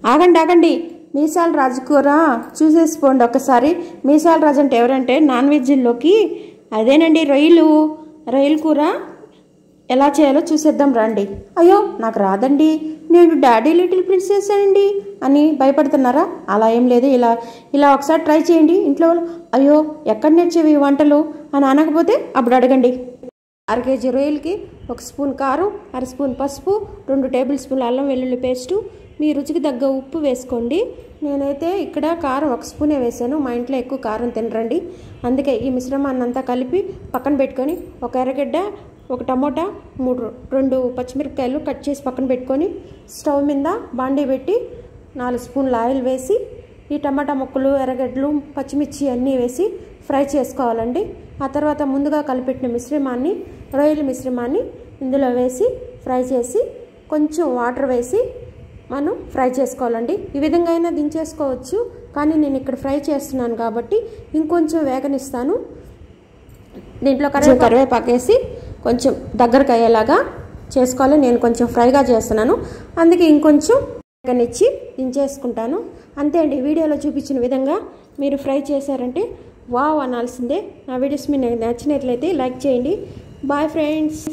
ఆగండి ఆగండి మీసాల రాజు కూర చూసేసిపోండి ఒకసారి. మీసాల రాజు అంటే ఎవరంటే నాన్ వెజ్లోకి అదేనండి, రొయ్యలు కూర ఎలా చేయాలో చూసేద్దాం రండి. అయ్యో నాకు రాదండి, నేను డాడీ లిటిల్ ప్రిన్సెస్ అండి అని భయపడుతున్నారా? అలా ఏం లేదు, ఇలా ఒకసారి ట్రై చేయండి ఇంట్లో. అయ్యో ఎక్కడ నేర్చేవి వంటలు అని అనకపోతే అప్పుడు అడగండి. 1/2 కేజీ రొయ్యలకి 1 స్పూన్ కారం, 1/2 స్పూన్ పసుపు, 2 టేబుల్ స్పూన్ల అల్లం వెల్లుల్లి పేస్టు, మీ రుచికి తగ్గ ఉప్పు వేసుకోండి. నేనైతే ఇక్కడ కారం 1 స్పూనే వేసాను, మా ఇంట్లో ఎక్కువ కారం తినరండి. అందుకే ఈ మిశ్రమాన్ని అంతా కలిపి పక్కన పెట్టుకొని 1 ఎర్రగడ్డ, 1 టమోటా, 2 పచ్చిమిరపకాయలు కట్ చేసి పక్కన పెట్టుకొని స్టవ్ మీద బాండీ పెట్టి 4 స్పూన్ల ఆయిల్ వేసి ఈ టమాటా ముక్కలు, ఎర్రగడ్డలు, పచ్చిమిర్చి అన్నీ వేసి ఫ్రై చేసుకోవాలండి. ఆ తర్వాత ముందుగా కలిపెట్టిన రొయ్యల మిశ్రమాన్ని ఇందులో వేసి ఫ్రై చేసి కొంచెం వాటర్ వేసి మనం ఫ్రై చేసుకోవాలండి. ఈ విధంగా అయినా దించేసుకోవచ్చు, కానీ నేను ఇక్కడ ఫ్రై చేస్తున్నాను కాబట్టి ఇంకొంచెం వేగనిస్తాను. దీంట్లో కరివేపాకు వేసి కొంచెం దగ్గరకు అయ్యేలాగా చేసుకోవాలి. నేను కొంచెం ఫ్రైగా చేస్తున్నాను, అందుకే ఇంకొంచెం వేగనిచ్చి దించేసుకుంటాను. అంతే అండి, వీడియోలో చూపించిన విధంగా మీరు ఫ్రై చేశారంటే వావ్ అనాల్సిందే. నా వీడియోస్ మీకు నచ్చినట్లయితే లైక్ చేయండి. Bye friends.